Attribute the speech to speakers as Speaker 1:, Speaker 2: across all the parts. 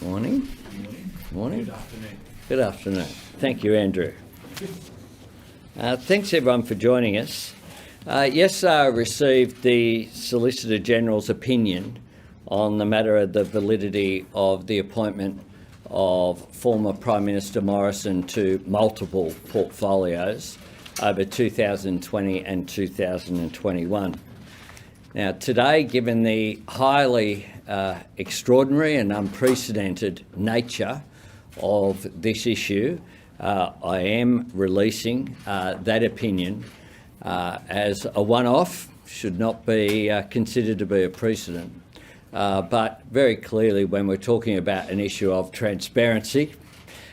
Speaker 1: Morning. Morning.
Speaker 2: Good afternoon.
Speaker 1: Good afternoon. Thank you, Andrew. Thanks everyone for joining us. Yesterday I received the Solicitor General's opinion on the matter of the validity of the appointment of former Prime Minister Morrison to multiple portfolios over 2020 and 2021. Now today, given the highly extraordinary and unprecedented nature of this issue, I am releasing that opinion as a one-off, should not be considered to be a precedent. But very clearly, when we're talking about an issue of transparency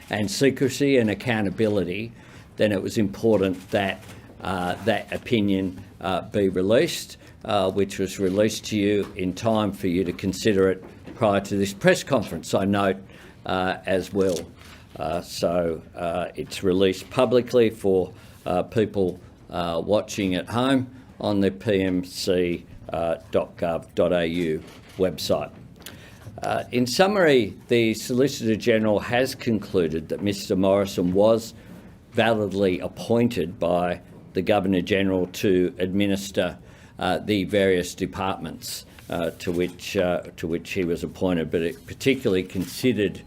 Speaker 1: and secrecy and accountability, then it was important that that opinion be released, which was released to you in time for you to consider it prior to this press conference, I note, as well. So it's released publicly for people watching at home on the pmc.gov.au website. In summary, the Solicitor General has concluded that Mr Morrison was validly appointed by the Governor-General to administer the various departments to which he was appointed, but it particularly considered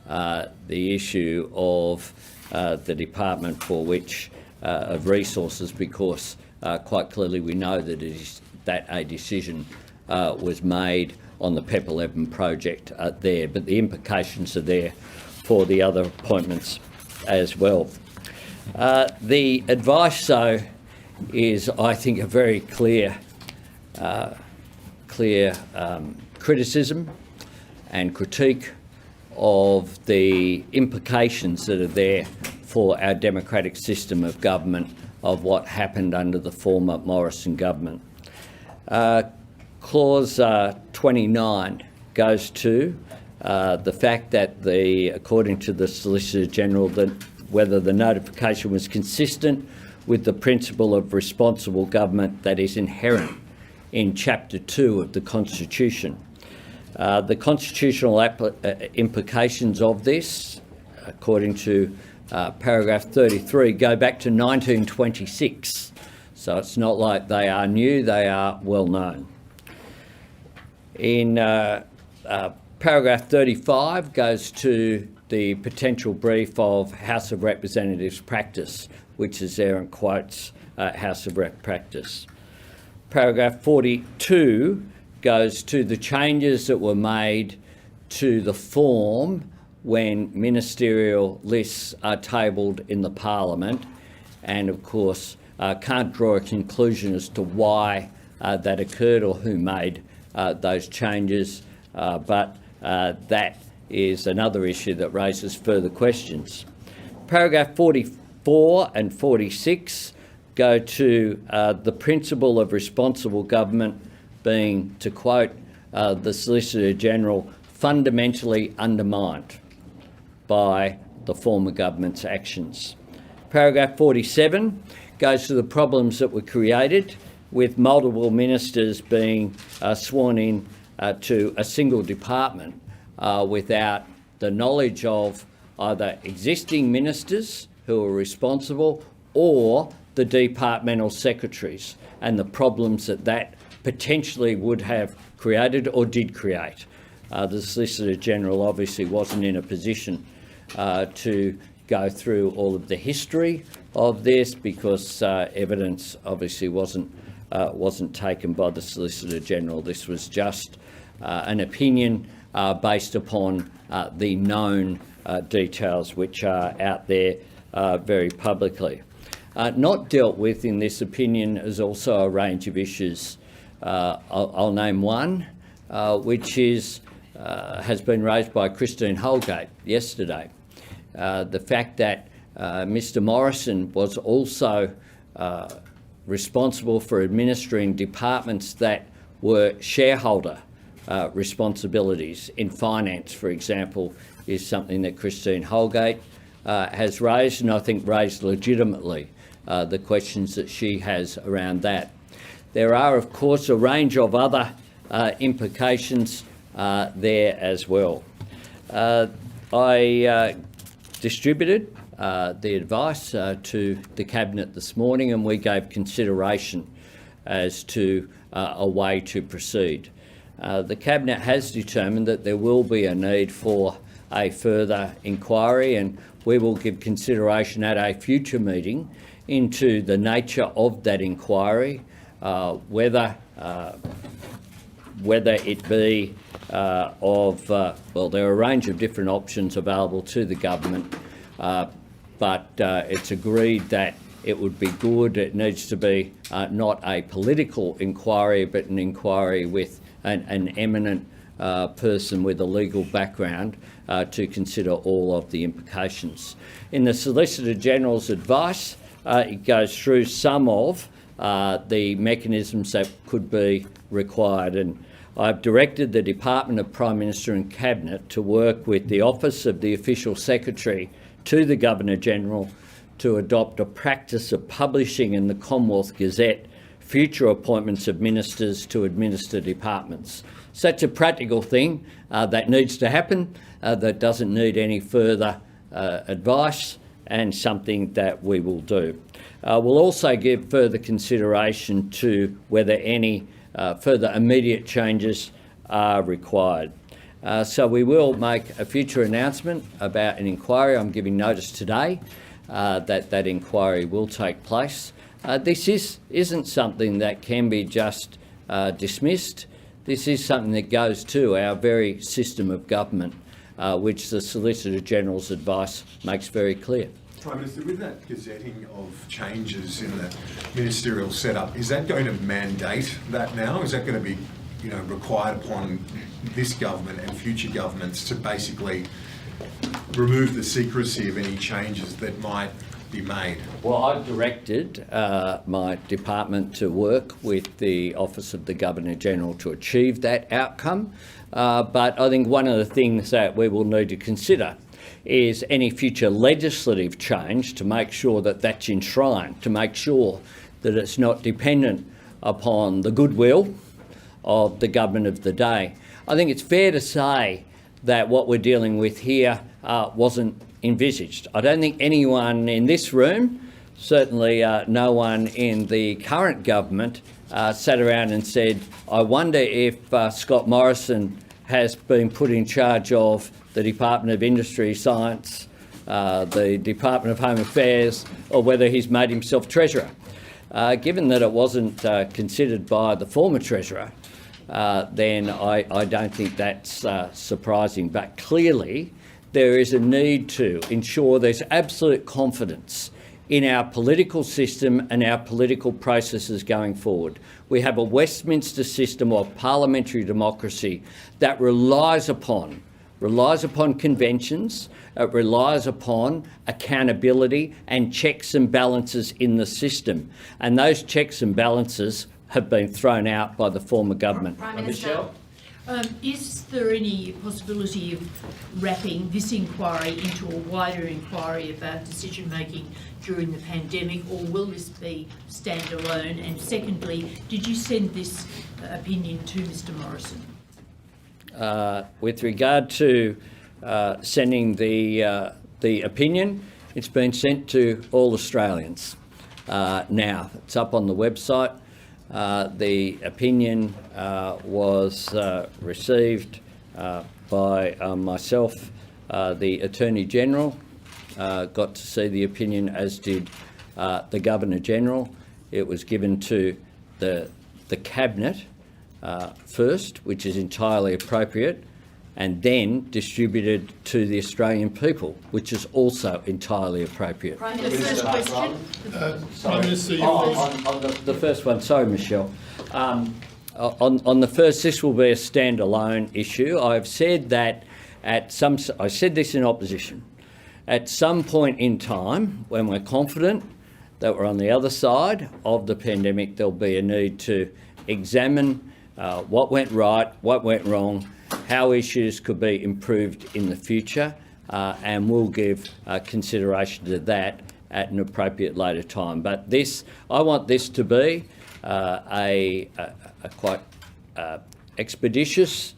Speaker 1: the issue of the department for which of resources, because quite clearly we know that a decision was made on the PEP 11 project there, but the implications are there for the other appointments as well. The advice, though, is, I think, a very clear criticism and critique of the implications that are there for our democratic system of government of what happened under the former Morrison government. Clause 29 goes to the fact that according to the Solicitor General, that whether the notification was consistent with the principle of responsible government that is inherent in Chapter 2 of the Constitution. The constitutional implications of this, according to paragraph 33, go back to 1926. So it's not like they are new, they are well known. In paragraph 35 goes to the potential brief of House of Representatives practice, which is there in quotes, House of Rep practice. Paragraph 42 goes to the changes that were made to the form when ministerial lists are tabled in the Parliament, and of course can't draw a conclusion as to why that occurred or who made those changes, but that is another issue that raises further questions. Paragraph 44 and 46 go to the principle of responsible government being, to quote the Solicitor General, fundamentally undermined by the former government's actions. Paragraph 47 goes to the problems that were created with multiple ministers being sworn in to a single department without the knowledge of either existing ministers who are responsible or the departmental secretaries, and the problems that potentially would have created or did create. The Solicitor General obviously wasn't in a position to go through all of the history of this, because evidence obviously wasn't taken by the Solicitor General. This was just an opinion based upon the known details which are out there very publicly. Not dealt with in this opinion is also a range of issues. I'll name one, which has been raised by Christine Holgate yesterday. The fact that Mr Morrison was also responsible for administering departments that were shareholder responsibilities in finance, for example, is something that Christine Holgate has raised, and I think raised legitimately the questions that she has around that. There are, of course, a range of other implications there as well. I distributed the advice to the Cabinet this morning, and we gave consideration as to a way to proceed. The Cabinet has determined that there will be a need for a further inquiry, and we will give consideration at a future meeting into the nature of that inquiry, whether it be well, there are a range of different options available to the government, but it's agreed that it would be good. It needs to be not a political inquiry, but an inquiry with an eminent person with a legal background to consider all of the implications. In the Solicitor General's advice, it goes through some of the mechanisms that could be required, and I've directed the Department of Prime Minister and Cabinet to work with the Office of the Official Secretary to the Governor-General to adopt a practice of publishing in the Commonwealth Gazette future appointments of ministers to administer departments. Such a practical thing that needs to happen, that doesn't need any further advice, and something that we will do. We'll also give further consideration to whether any further immediate changes are required. So we will make a future announcement about an inquiry. I'm giving notice today that inquiry will take place. This isn't something that can be just dismissed. This is something that goes to our very system of government, which the Solicitor General's advice makes very clear.
Speaker 2: Prime Minister, with that gazetting of changes in the ministerial setup, is that going to mandate that now? Is that going to be, required upon this government and future governments to basically remove the secrecy of any changes that might be made?
Speaker 1: Well, I've directed my department to work with the Office of the Governor-General to achieve that outcome. But I think one of the things that we will need to consider is any future legislative change to make sure that that's enshrined, to make sure that it's not dependent upon the goodwill of the government of the day. I think it's fair to say that what we're dealing with here wasn't envisaged. I don't think anyone in this room, certainly no one in the current government, sat around and said, I wonder if Scott Morrison has been put in charge of the Department of Industry, Science, the Department of Home Affairs, or whether he's made himself Treasurer. Given that it wasn't considered by the former Treasurer, then I don't think that's surprising. But clearly, there is a need to ensure there's absolute confidence in our political system and our political processes going forward. We have a Westminster system of parliamentary democracy that relies upon conventions, it relies upon accountability and checks and balances in the system. And those checks and balances have been thrown out by the former government.
Speaker 3: Prime Minister. Is there any possibility of wrapping this inquiry into a wider inquiry about decision-making during the pandemic, or will this be standalone? And secondly, did you send this opinion to Mr Morrison?
Speaker 1: With regard to sending the opinion, it's been sent to all Australians. Now, it's up on the website. The opinion was received by myself, the Attorney-General, got to see the opinion, as did the Governor-General. It was given to the Cabinet first, which is entirely appropriate, and then distributed to the Australian people, which is also entirely appropriate.
Speaker 3: Prime Minister, question.
Speaker 4: Prime Minister,
Speaker 1: on the first one, sorry, Michelle. On the first, this will be a standalone issue. I've said that I said this in opposition. At some point in time, when we're confident that we're on the other side of the pandemic, there'll be a need to examine what went right, what went wrong, how issues could be improved in the future, and we'll give consideration to that at an appropriate later time. But I want this to be a quite expeditious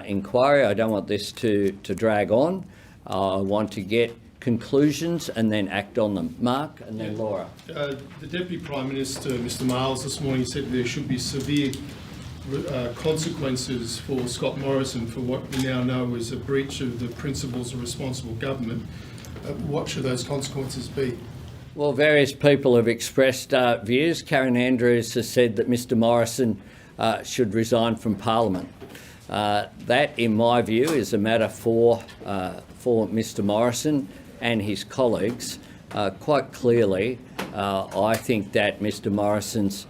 Speaker 1: inquiry. I don't want this to drag on. I want to get conclusions and then act on them. Mark and then Laura.
Speaker 4: The Deputy Prime Minister, Mr Miles, this morning said there should be severe consequences for Scott Morrison for what we now know is a breach of the principles of responsible government. What should those consequences be?
Speaker 1: Well, various people have expressed views. Karen Andrews has said that Mr Morrison should resign from Parliament. That, in my view, is a matter for Mr Morrison and his colleagues. Quite clearly, I think that Mr Morrison's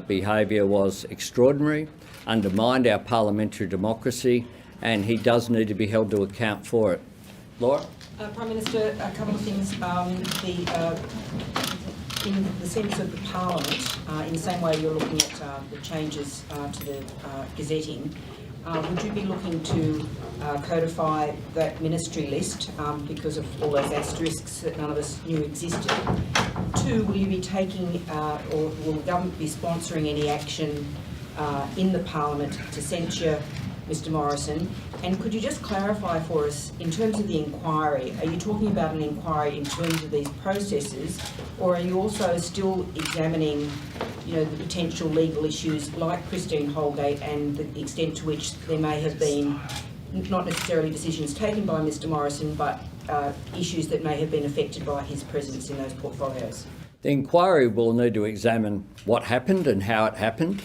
Speaker 1: behaviour was extraordinary, undermined our parliamentary democracy, and he does need to be held to account for it. Laura?
Speaker 5: Prime Minister, a couple of things. In the sense of the Parliament, in the same way you're looking at the changes to the gazetting, would you be looking to codify that ministry list because of all those asterisks that none of us knew existed? 2, will you be taking or will the government be sponsoring any action in the Parliament to censure Mr Morrison? And could you just clarify for us, in terms of the inquiry, are you talking about an inquiry in terms of these processes, or are you also still examining, the potential legal issues like Christine Holgate and the extent to which there may have been not necessarily decisions taken by Mr Morrison, but issues that may have been affected by his presence in those portfolios?
Speaker 1: The inquiry will need to examine what happened and how it happened.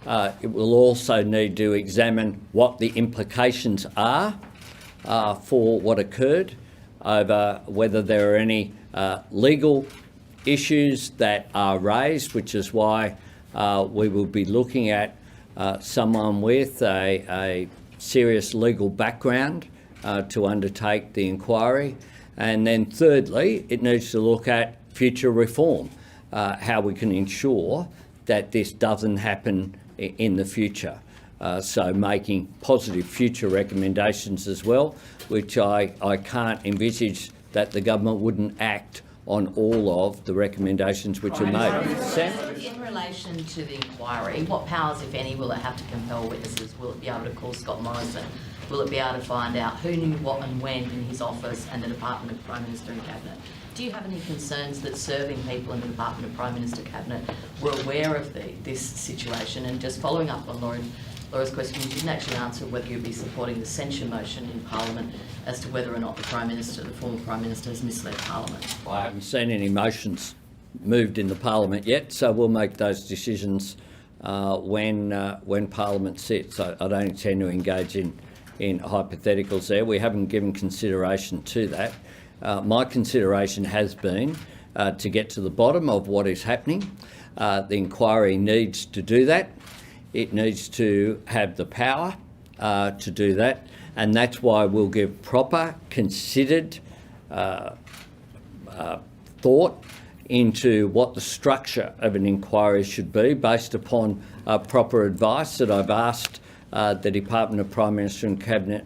Speaker 1: It will also need to examine what the implications are for what occurred, over whether there are any legal issues that are raised, which is why we will be looking at someone with a serious legal background to undertake the inquiry. And then thirdly, it needs to look at future reform, how we can ensure that this doesn't happen in the future. So making positive future recommendations as well, which I can't envisage that the government wouldn't act on all of the recommendations which are made. Sam?
Speaker 6: In relation to the inquiry, what powers, if any, will it have to compel witnesses? Will it be able to call Scott Morrison? Will it be able to find out who knew what and when in his office and the Department of Prime Minister and Cabinet? Do you have any concerns that serving people in the Department of Prime Minister Cabinet were aware of this situation? And just following up on Laura's question, you didn't actually answer whether you'd be supporting the censure motion in Parliament as to whether or not the former Prime Minister, has misled Parliament.
Speaker 1: I haven't seen any motions moved in the Parliament yet, so we'll make those decisions when Parliament sits. I don't intend to engage in hypotheticals there. We haven't given consideration to that. My consideration has been to get to the bottom of what is happening. The inquiry needs to do that. It needs to have the power to do that, and that's why we'll give proper, considered thought into what the structure of an inquiry should be based upon proper advice that I've asked the Department of Prime Minister and Cabinet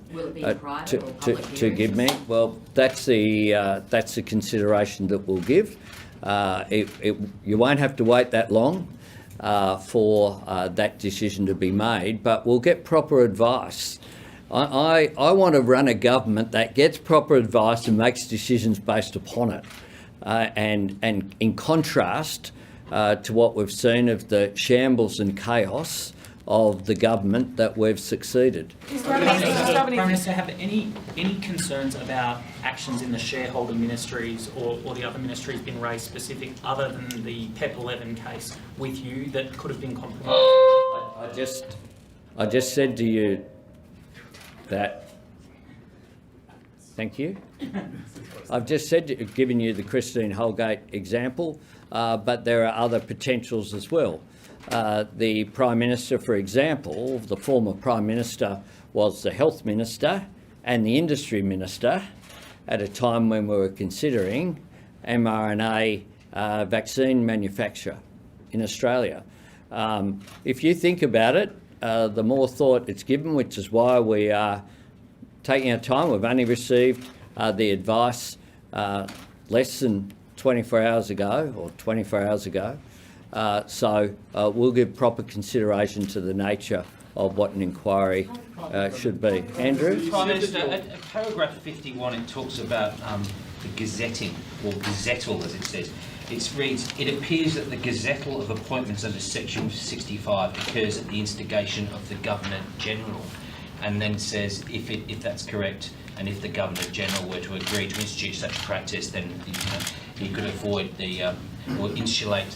Speaker 1: to give me. Well, that's the consideration that we'll give. You won't have to wait that long for that decision to be made, but we'll get proper advice. I want to run a government that gets proper advice and makes decisions based upon it. And in contrast to what we've seen of the shambles and chaos of the government that we've succeeded.
Speaker 7: Prime Minister, have any concerns about actions in the shareholder ministries or the other ministries been raised specific other than the PEP 11 case with you that could have been compromised?
Speaker 1: I just said to you that. Thank you. I've just given you the Christine Holgate example, but there are other potentials as well. The Prime Minister, for example, the former Prime Minister was the Health Minister and the Industry Minister at a time when we were considering mRNA vaccine manufacture in Australia. If you think about it, the more thought it's given, which is why we are taking our time. We've only received the advice less than 24 hours ago or 24 hours ago. So we'll give proper consideration to the nature of what an inquiry should be. Andrew?
Speaker 8: Prime Minister, at paragraph 51 it talks about the gazetting, or gazettal as it says. It reads, it appears that the gazettal of appointments under section 65 occurs at the instigation of the Governor-General, and then says if that's correct, and if the Governor-General were to agree to institute such practice, then he could avoid or insulate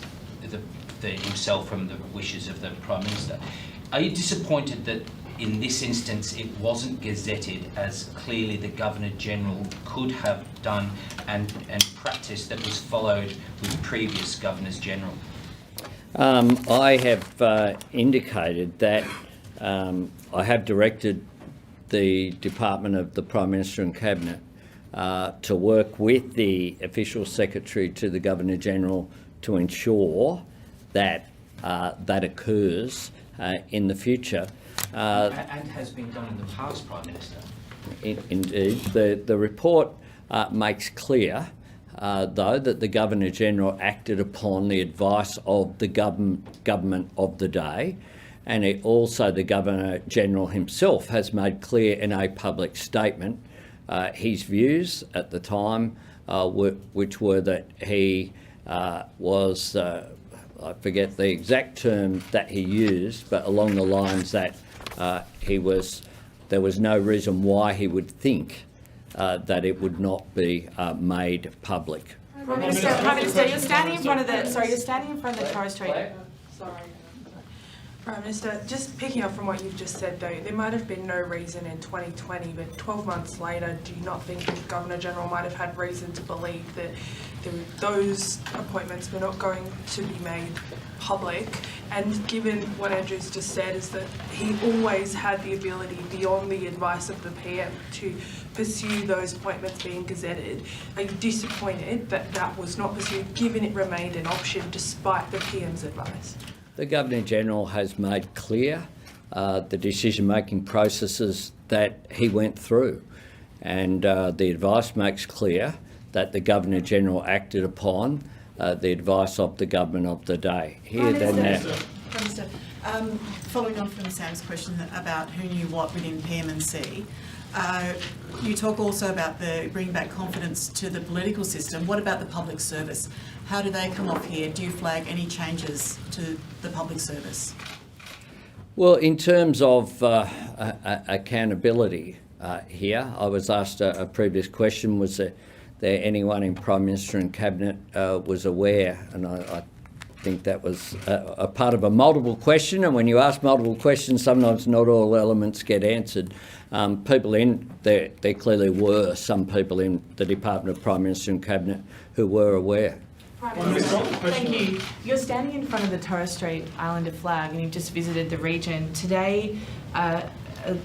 Speaker 8: himself from the wishes of the Prime Minister. Are you disappointed that in this instance it wasn't gazetted, as clearly the Governor-General could have done, and practice that was followed with previous Governors-General?
Speaker 1: I have indicated that I have directed the Department of the Prime Minister and Cabinet to work with the Official Secretary to the Governor-General to ensure that that occurs in the future.
Speaker 8: And has been done in the past, Prime Minister.
Speaker 1: Indeed. The report makes clear, though, that the Governor-General acted upon the advice of the government of the day, and the Governor-General himself has made clear in a public statement his views at the time, which were that he was, I forget the exact term that he used, but along the lines that there was no reason why he would think that it would not be made public.
Speaker 9: Prime Minister, you're standing in front of the Torres Strait. Prime Minister, just picking up from what you've just said though, there might have been no reason in 2020, but 12 months later, do you not think the Governor-General might have had reason to believe that those appointments were not going to be made public? And given what Andrew's just said, is that he always had the ability, beyond the advice of the PM, to pursue those appointments being gazetted. Are you disappointed that that was not pursued, given it remained an option despite the PM's advice?
Speaker 1: The Governor-General has made clear the decision-making processes that he went through, and the advice makes clear that the Governor-General acted upon the advice of the government of the day. Here then now.
Speaker 10: Prime Minister, following on from Sam's question about who knew what within PM&C, you talk also about bringing back confidence to the political system. What about the public service? How do they come off here? Do you flag any changes to the public service?
Speaker 1: Well, in terms of accountability here, I was asked a previous question, was there anyone in Prime Minister and Cabinet was aware, and I think that was a part of a multiple question, and when you ask multiple questions, sometimes not all elements get answered. There clearly were some people in the Department of Prime Minister and Cabinet who were aware.
Speaker 9: Prime Minister, thank you. You're standing in front of the Torres Strait Islander flag and you've just visited the region. Today, a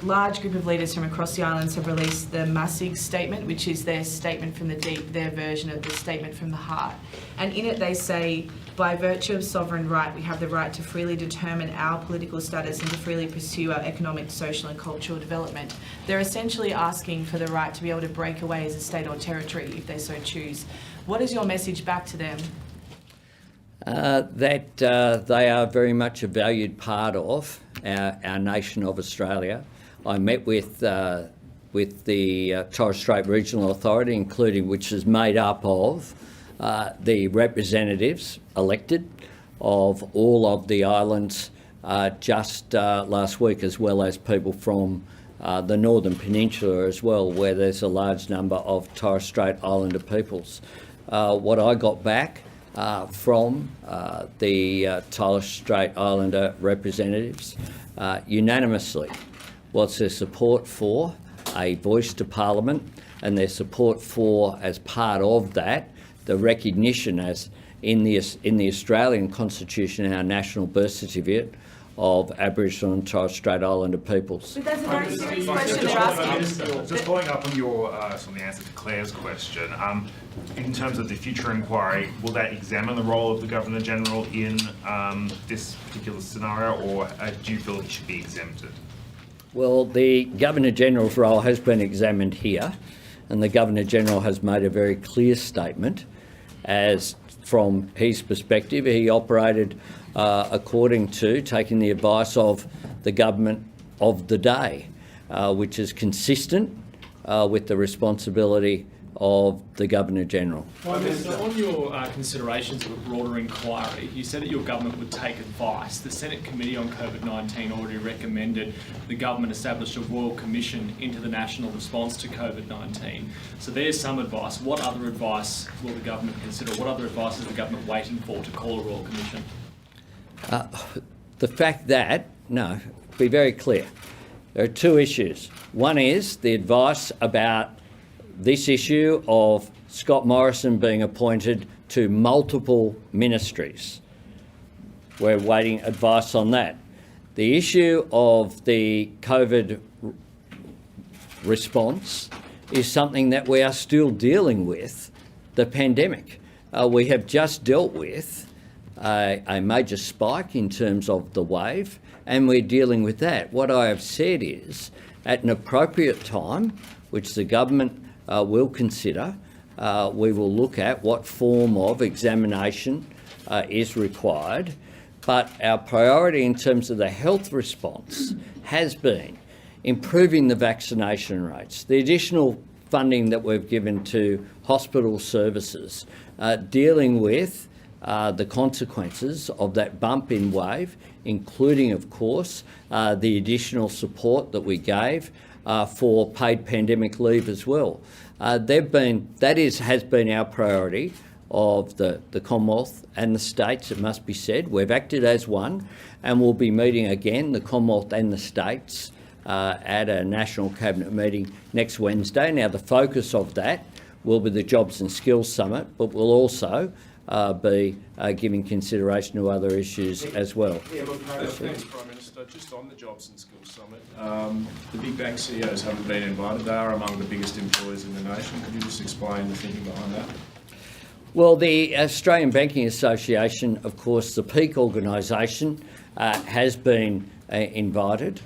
Speaker 9: large group of leaders from across the islands have released the Masig statement, which is their statement from the deep, their version of the statement from the heart. And in it they say, by virtue of sovereign right, we have the right to freely determine our political status and to freely pursue our economic, social and cultural development. They're essentially asking for the right to be able to break away as a state or territory if they so choose. What is your message back to them?
Speaker 1: That they are very much a valued part of our nation of Australia. I met with the Torres Strait Regional Authority, which is made up of the representatives elected of all of the islands just last week, as well as people from the Northern Peninsula as well, where there's a large number of Torres Strait Islander peoples. What I got back from the Torres Strait Islander representatives unanimously was their support for a voice to Parliament, and their support for, as part of that, the recognition as in the Australian Constitution, our national birth certificate, of Aboriginal and Torres Strait Islander peoples.
Speaker 9: But that's a very serious question they're asking.
Speaker 11: Just following up on your on the answer to Claire's question, in terms of the future inquiry, will that examine the role of the Governor-General in this particular scenario, or do you feel he should be exempted?
Speaker 1: Well, the Governor-General's role has been examined here, and the Governor-General has made a very clear statement as from his perspective, he operated according to taking the advice of the government of the day, which is consistent with the responsibility of the Governor-General.
Speaker 12: Prime Minister, on your considerations of a broader inquiry, you said that your government would take advice. The Senate Committee on COVID-19 already recommended the government establish a Royal Commission into the national response to COVID-19. So there's some advice. What other advice will the government consider? What other advice is the government waiting for to call a Royal Commission?
Speaker 1: The fact that, no, be very clear, there are two issues. One is the advice about this issue of Scott Morrison being appointed to multiple ministries. We're waiting advice on that. The issue of the COVID response is something that we are still dealing with, the pandemic. We have just dealt with a major spike in terms of the wave, and we're dealing with that. What I have said is, at an appropriate time, which the government will consider, we will look at what form of examination is required. But our priority in terms of the health response has been improving the vaccination rates, the additional funding that we've given to hospital services, dealing with the consequences of that bump in wave, including, of course, the additional support that we gave for paid pandemic leave as well. Has been our priority of the Commonwealth and the states, it must be said. We've acted as one, and we'll be meeting again, the Commonwealth and the states, at a National Cabinet meeting next Wednesday. Now, the focus of that will be the Jobs and Skills Summit, but we'll also be giving consideration to other issues as well.
Speaker 13: Thanks, Prime Minister. Just on the Jobs and Skills Summit, the big bank CEOs haven't been invited. They are among the biggest employers in the nation. Could you just explain the thinking behind that?
Speaker 1: Well, the Australian Banking Association, of course, the peak organisation, has been invited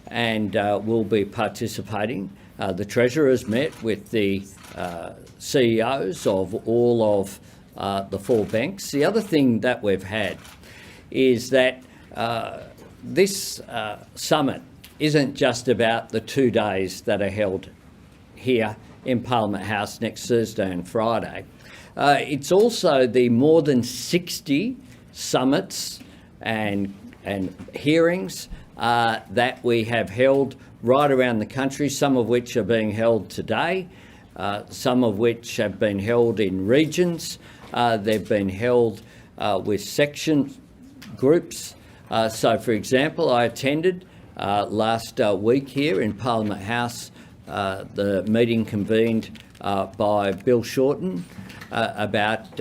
Speaker 1: and will be participating. The Treasurer has met with the CEOs of all of the four banks. The other thing that we've had is that this summit isn't just about the 2 days that are held here in Parliament House next Thursday and Friday. It's also the more than 60 summits and hearings that we have held right around the country, some of which are being held today, some of which have been held in regions. They've been held with section groups. So, for example, I attended last week here in Parliament House the meeting convened by Bill Shorten about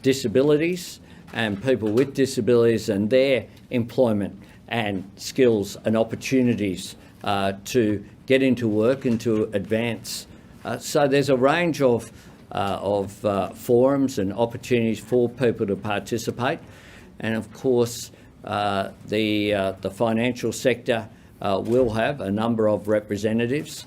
Speaker 1: disabilities and people with disabilities and their employment and skills and opportunities to get into work and to advance. So there's a range of forums and opportunities for people to participate, and of course the financial sector will have a number of representatives.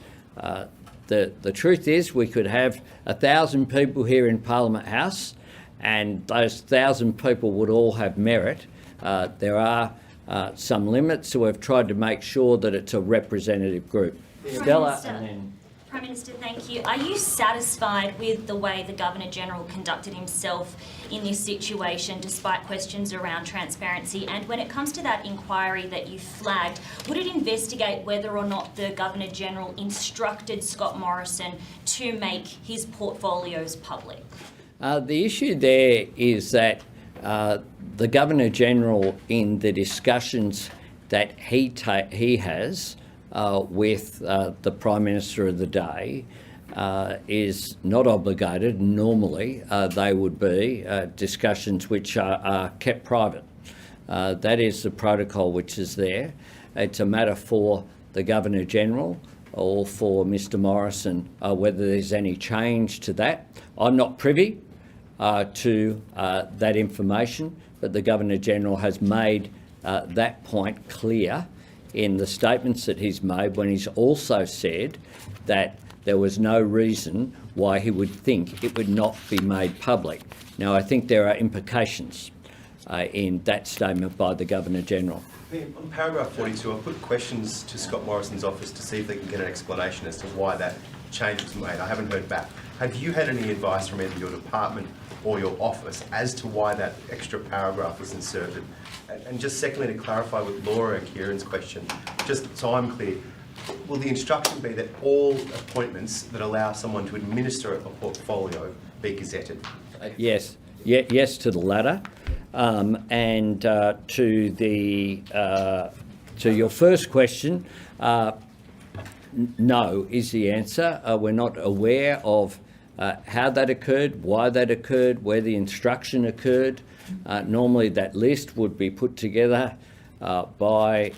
Speaker 1: The truth is we could have 1,000 people here in Parliament House, and those 1,000 people would all have merit. There are some limits, so we've tried to make sure that it's a representative group. Stella, and then
Speaker 14: Prime Minister, thank you. Are you satisfied with the way the Governor-General conducted himself in this situation, despite questions around transparency? And when it comes to that inquiry that you flagged, would it investigate whether or not the Governor-General instructed Scott Morrison to make his portfolios public?
Speaker 1: The issue there is that the Governor-General, in the discussions that he has with the Prime Minister of the day, is not obligated. Normally, they would be discussions which are kept private. That is the protocol which is there. It's a matter for the Governor-General or for Mr Morrison whether there's any change to that. I'm not privy to that information, but the Governor-General has made that point clear in the statements that he's made, when he's also said that there was no reason why he would think it would not be made public. Now, I think there are implications in that statement by the Governor-General.
Speaker 15: On paragraph 42, I've put questions to Scott Morrison's office to see if they can get an explanation as to why that change was made. I haven't heard back. Have you had any advice from either your department or your office as to why that extra paragraph was inserted? And just secondly, to clarify with Laura Kieran's question, just so I'm clear, will the instruction be that all appointments that allow someone to administer a portfolio be gazetted?
Speaker 1: Yes. Yes to the latter. And to your first question, no is the answer. We're not aware of how that occurred, why that occurred, where the instruction occurred. Normally that list would be put together by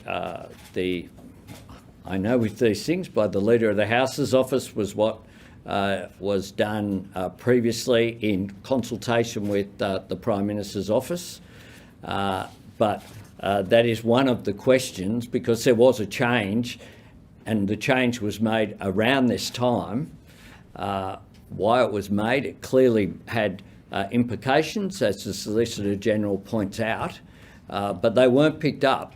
Speaker 1: I know with these things, by the Leader of the House's office was what was done previously in consultation with the Prime Minister's office. But that is one of the questions, because there was a change and the change was made around this time. Why it was made, it clearly had implications, as the Solicitor General points out, but they weren't picked up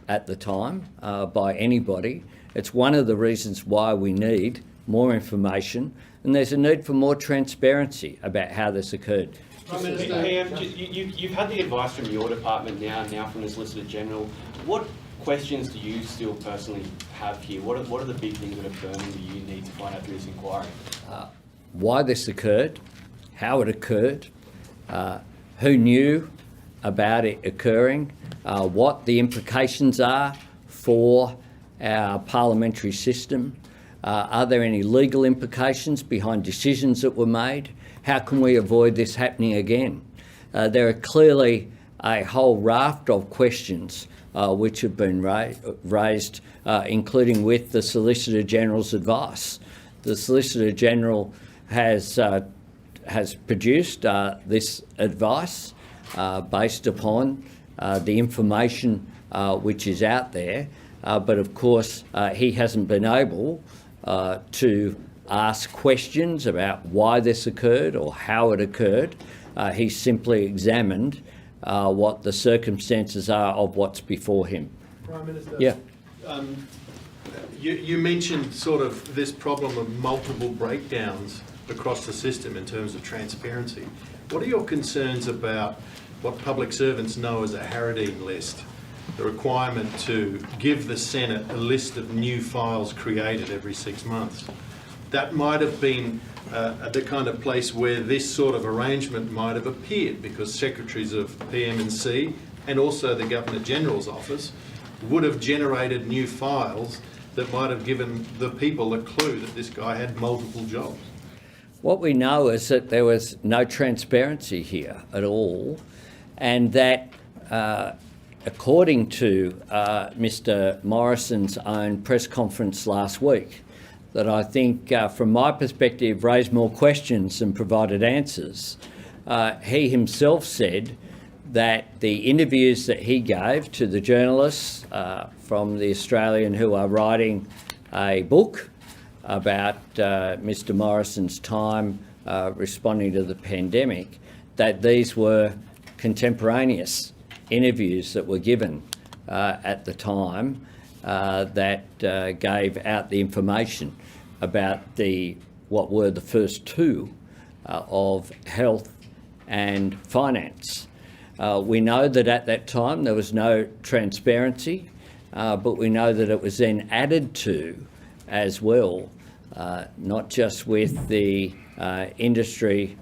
Speaker 1: at the time by anybody. It's one of the reasons why we need more information, and there's a need for more transparency about how this occurred.
Speaker 16: Prime Minister, you've had the advice from your department now from the Solicitor General. What questions do you still personally have here? What are the big things that are burning that you need to find out through this inquiry?
Speaker 1: Why this occurred, how it occurred, who knew about it occurring, what the implications are for our parliamentary system. Are there any legal implications behind decisions that were made? How can we avoid this happening again? There are clearly a whole raft of questions which have been raised, including with the Solicitor General's advice. The Solicitor General has produced this advice based upon the information which is out there, but of course he hasn't been able to ask questions about why this occurred or how it occurred. He simply examined what the circumstances are of what's before him.
Speaker 4: Prime Minister,
Speaker 1: yeah.
Speaker 4: You mentioned sort of this problem of multiple breakdowns across the system in terms of transparency. What are your concerns about what public servants know as a Harradine list, the requirement to give the Senate a list of new files created every 6 months? That might have been the kind of place where this sort of arrangement might have appeared, because secretaries of PM&C and also the Governor-General's office would have generated new files that might have given the people a clue that this guy had multiple jobs.
Speaker 1: What we know is that there was no transparency here at all, and that according to Mr Morrison's own press conference last week, that I think from my perspective raised more questions than provided answers. He himself said that the interviews that he gave to the journalists from The Australian who are writing a book about Mr Morrison's time responding to the pandemic, that these were contemporaneous interviews that were given at the time that gave out the information about what were the first two of health and finance. We know that at that time there was no transparency, but we know that it was then added to as well, not just with the industry,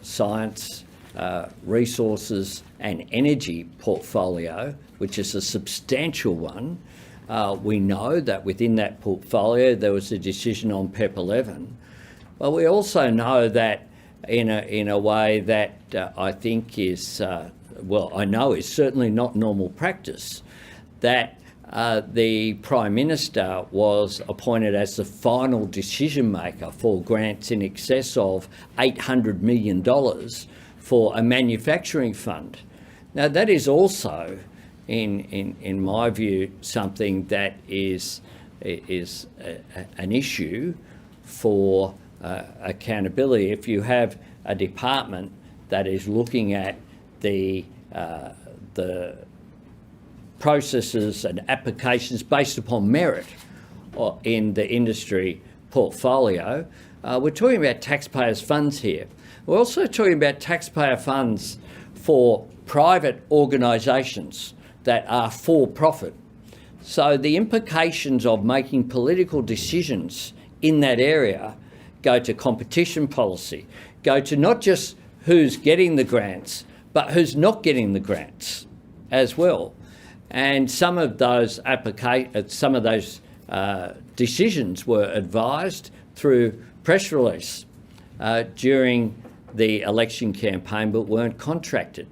Speaker 1: science, resources and energy portfolio, which is a substantial one. We know that within that portfolio there was a decision on PEP 11, but we also know that in a way that I think is, I know is certainly not normal practice, that the Prime Minister was appointed as the final decision maker for grants in excess of $800 million for a manufacturing fund. Now that is also, in my view, something that is an issue for accountability. If you have a department that is looking at the processes and applications based upon merit in the industry portfolio, we're talking about taxpayers' funds here. We're also talking about taxpayer funds for private organisations that are for profit. So the implications of making political decisions in that area go to competition policy, go to not just who's getting the grants, but who's not getting the grants as well. And some of those decisions were advised through press release during the election campaign, but weren't contracted.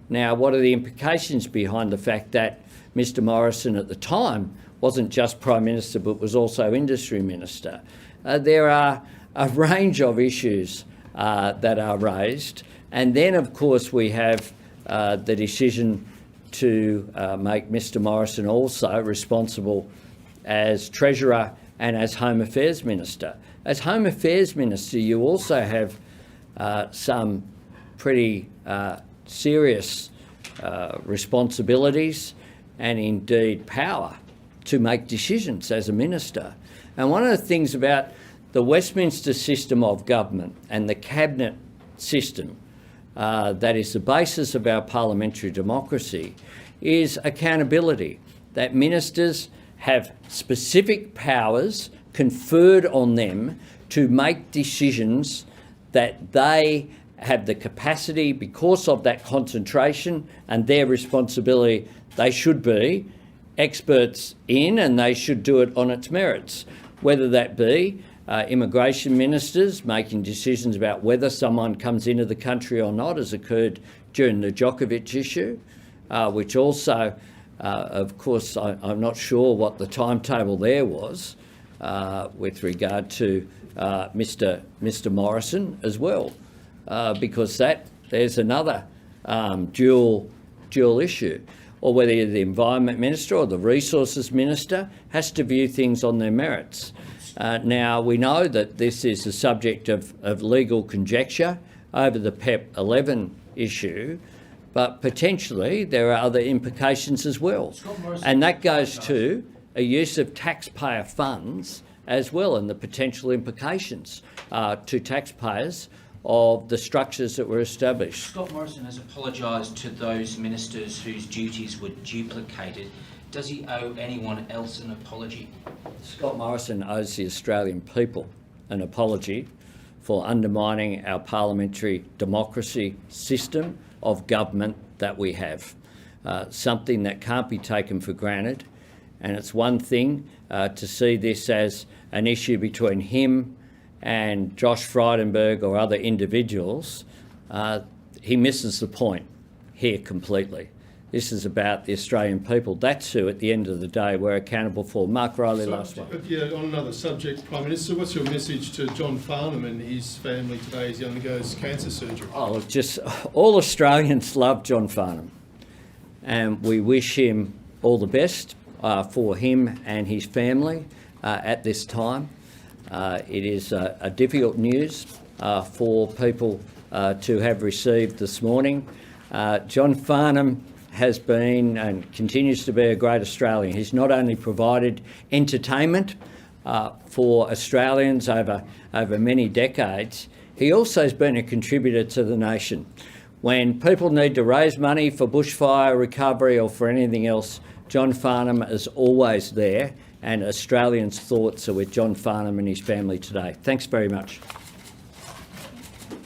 Speaker 1: Now, what are the implications behind the fact that Mr Morrison at the time wasn't just Prime Minister, but was also Industry Minister? There are a range of issues that are raised. And then, of course, we have the decision to make Mr Morrison also responsible as Treasurer and as Home Affairs Minister. As Home Affairs Minister, you also have some pretty serious responsibilities and indeed power to make decisions as a minister. And one of the things about the Westminster system of government and the cabinet system that is the basis of our parliamentary democracy is accountability, that ministers have specific powers conferred on them to make decisions that they have the capacity, because of that concentration and their responsibility, they should be experts in, and they should do it on its merits, whether that be immigration ministers making decisions about whether someone comes into the country or not, as occurred during the Djokovic issue, which also, of course, I'm not sure what the timetable there was with regard to Mr Morrison as well, because there's another dual issue. Or whether you're the Environment Minister or the Resources Minister has to view things on their merits. Now, we know that this is the subject of legal conjecture over the PEP 11 issue, but potentially there are other implications as well. And that goes to a use of taxpayer funds as well, and the potential implications to taxpayers of the structures that were established.
Speaker 8: Scott Morrison has apologised to those ministers whose duties were duplicated. Does he owe anyone else an apology?
Speaker 1: Scott Morrison owes the Australian people an apology for undermining our parliamentary democracy system of government that we have. Something that can't be taken for granted. And it's one thing to see this as an issue between him and Josh Frydenberg or other individuals. He misses the point here completely. This is about the Australian people. That's who, at the end of the day, we're accountable for. Mark Riley, last one.
Speaker 17: Yeah, on another subject, Prime Minister, what's your message to John Farnham and his family today as he undergoes cancer surgery?
Speaker 1: Oh, look, just all Australians love John Farnham, and we wish him all the best for him and his family at this time. It is a difficult news for people to have received this morning. John Farnham has been and continues to be a great Australian. He's not only provided entertainment for Australians over many decades, he also has been a contributor to the nation. When people need to raise money for bushfire recovery or for anything else, John Farnham is always there, and Australians' thoughts are with John Farnham and his family today. Thanks very much.